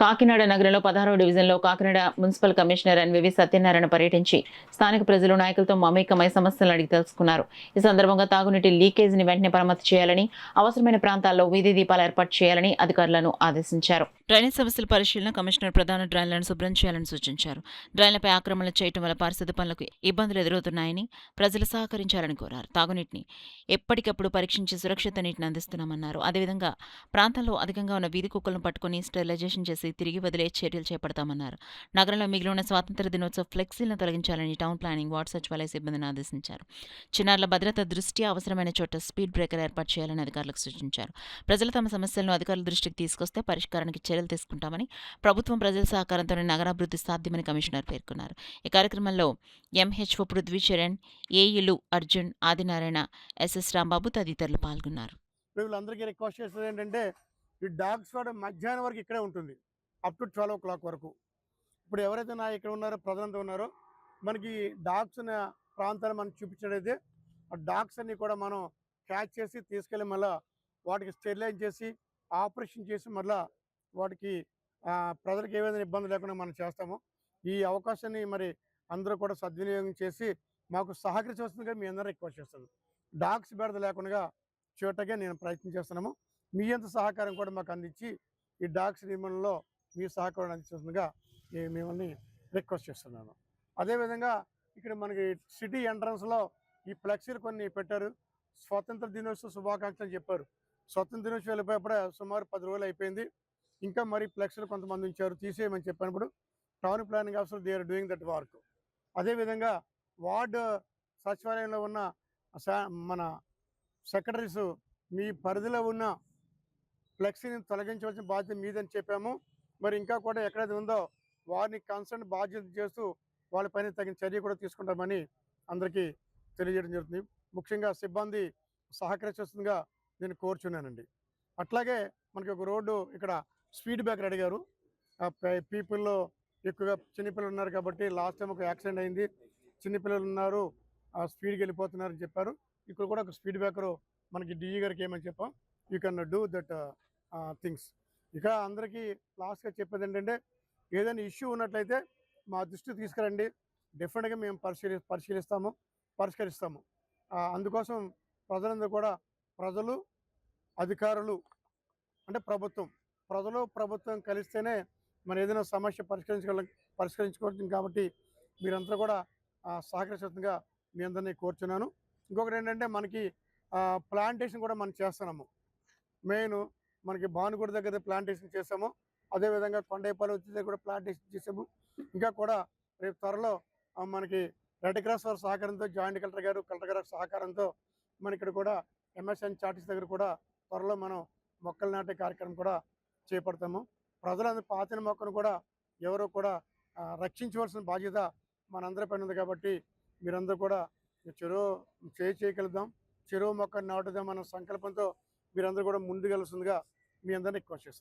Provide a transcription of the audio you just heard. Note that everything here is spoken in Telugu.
కాకినాడ నగరంలో 16వ డివిజన్లో Kakinada municipal commissioner NVV Satyanarayana పర్యటించి స్థానిక ప్రజలు నాయకులతో మమేకమై సమస్యలను అడిగి తెలుసుకున్నారు. ఈ సందర్భంగా తాగునీటి లీకేజీని వెంటనే మరమ్మతు చేయాలని, అవసరమైన ప్రాంతాల్లో వీధి దీపాలు ఏర్పాటు చేయాలని అధికారులను ఆదేశించారు. డ్రైనేజ్ సమస్యల పరిశీలన కమిషనర్ ప్రధాన డ్రైన్లను శుభ్రం చేయాలని సూచించారు. డ్రైన్లపై ఆక్రమణలు చేయడం వల్ల పారిశుద్ధ్య పనులకు ఇబ్బందులు ఎదురవుతున్నాయని ప్రజలు సహకరించాలని కోరారు. తాగునీటిని ఎప్పటికప్పుడు పరీక్షించి సురక్షిత నీటిని అందిస్తున్నామన్నారు. అదేవిధంగా ప్రాంతంలో అధికంగా ఉన్న వీధి కుక్కలను పట్టుకుని స్టెరిలైజేషన్ చేసి తిరిగి వదిలే చర్యలు చేపడతామన్నారు. నగరంలో మిగిలి ఉన్న స్వాతంత్ర దినోత్సవ ఫ్లెక్సీలను తొలగించాలని టౌన్ ప్లానింగ్ వార్డు సచివాలయ సిబ్బందిని ఆదేశించారు. చిన్నారుల భద్రత దృష్ట్యా అవసరమైన చోట స్పీడ్ బ్రేకర్ ఏర్పాటు చేయాలని అధికారులకు సూచించారు. ప్రజలు తమ సమస్యలను అధికారుల దృష్టికి తీసుకొస్తే పరిష్కారానికి చర్యలు తీసుకుంటామని, ప్రభుత్వం ప్రజల సహకారంతోనే నగరాభివృద్ధి సాధ్యమని కమిషనర్ పేర్కొన్నారు. ఈ కార్యక్రమంలో ఎంహెచ్ఓ పృథ్వీచరణ్, ఏఈలు అర్జున్, ఆదినారాయణ, ఎస్ఎస్ రాంబాబు తదితరులు పాల్గొన్నారు. వీళ్ళందరికీ రిక్వెస్ట్ చేసేది ఏంటంటే, ఈ డాగ్స్ కూడా మధ్యాహ్నం వరకు ఇక్కడే ఉంటుంది, అప్ టు 12 వరకు. ఇప్పుడు ఎవరైతే ఇక్కడ ఉన్నారో ప్రజలంతా ఉన్నారో, మనకి డాగ్స్ ఉన్న ప్రాంతాన్ని మనం చూపించినట్టయితే ఆ డాగ్స్ అన్నీ కూడా మనం క్యాచ్ చేసి తీసుకెళ్ళి మళ్ళీ వాటికి స్టెరిలైజ్ చేసి ఆపరేషన్ చేసి మళ్ళీ వాటికి ప్రజలకు ఏ విధంగా ఇబ్బంది లేకుండా మనం చేస్తాము. ఈ అవకాశాన్ని మరి అందరూ కూడా సద్వినియోగం చేసి మాకు సహకరించవలసిందిగా మీ అందరూ రిక్వెస్ట్ చేస్తాను. డాగ్స్ బెడద లేకుండా చూడటానికి నేను ప్రయత్నం చేస్తున్నాము. మీ అంత సహకారం కూడా మాకు అందించి ఈ డాగ్స్ నిర్మూలనలో మీ సహకారం అందించాల్సిందిగా మిమ్మల్ని రిక్వెస్ట్ చేస్తున్నాను. అదేవిధంగా ఇక్కడ మనకి సిటీ ఎంట్రన్స్లో ఈ ఫ్లెక్సీలు కొన్ని పెట్టారు. స్వాతంత్ర దినోత్సవ శుభాకాంక్షలు చెప్పారు. స్వాతంత్ర దినోత్సవం వెళ్ళిపోయేప్పుడే సుమారు 10 రోజులు అయిపోయింది. ఇంకా మరి ఫ్లెక్సీలు కొంతమంది ఉంచారు, తీసేయమని చెప్పినప్పుడు town planning officer they are doing that work. అదేవిధంగా వార్డు సచివాలయంలో ఉన్న మన సెక్రటరీస్ మీ పరిధిలో ఉన్న ఫ్లెక్సీని తొలగించవలసిన బాధ్యత మీదని చెప్పాము. మరి ఇంకా కూడా ఎక్కడైతే ఉందో వారిని కన్సర్న్ బాధ్యత చేస్తూ వాళ్ళపైన తగిన చర్య కూడా తీసుకుంటామని అందరికీ తెలియజేయడం జరుగుతుంది. ముఖ్యంగా సిబ్బంది సహకరించాల్సిందిగా నేను కోరుచున్నానండి. అట్లాగే మనకి ఒక రోడ్డు ఇక్కడ స్పీడ్ బ్రేకర్ అడిగారు. పీపుల్లో ఎక్కువగా చిన్నపిల్లలు ఉన్నారు కాబట్టి లాస్ట్ టైం ఒక యాక్సిడెంట్ అయింది, చిన్నపిల్లలు ఉన్నారు, స్పీడ్కి వెళ్ళిపోతున్నారని చెప్పారు. ఇక్కడ కూడా ఒక స్పీడ్ బ్రేకరు మనకి డిఈ గారికి ఏమని చెప్పాం, you can do that things. ఇక అందరికీ లాస్ట్గా చెప్పేది ఏంటంటే, ఏదైనా ఇష్యూ ఉన్నట్లయితే మా దృష్టికి తీసుకురండి, డెఫినెట్గా మేము పరిష్కరిస్తాము. అందుకోసం ప్రజలందరూ కూడా, ప్రజలు అధికారులు అంటే ప్రభుత్వం కలిస్తేనే మనం ఏదైనా సమస్య పరిష్కరించుకోవచ్చు. కాబట్టి మీరంతా కూడా సహకరించాల్సిందిగా మీ అందరినీ కోరుచున్నాను. ఇంకొకటి ఏంటంటే, మనకి ప్లాంటేషన్ కూడా మనం చేస్తున్నాము. మెయిన్ మనకి భానుగుడి దగ్గర ప్లాంటేషన్ చేసాము. అదేవిధంగా కొండేపల్లి వచ్చి కూడా ప్లాంటేషన్ చేసాము. ఇంకా కూడా రేపు త్వరలో మనకి రెడ్ క్రాస్ వారి సహకారంతో, జాయింట్ కలెక్టర్ గారి సహకారంతో మన ఇక్కడ కూడా ఎంఎస్ఎన్ చార్టీస్ దగ్గర కూడా త్వరలో మనం మొక్కలు నాటే కార్యక్రమం కూడా చేపడతాము. ప్రజలందరూ పాతిన మొక్కను కూడా ఎవరో కూడా రక్షించవలసిన బాధ్యత మనందరిపైన ఉంది. కాబట్టి మీరందరూ కూడా చెరువు చేయగలుగుదాం, చెరువు మొక్కను నాటుదాం అన్న సంకల్పంతో మీరందరూ కూడా ముందుకెళ్లాల్సిందిగా మీ అందరినీ రిక్వెస్ట్ చేస్తున్నాను.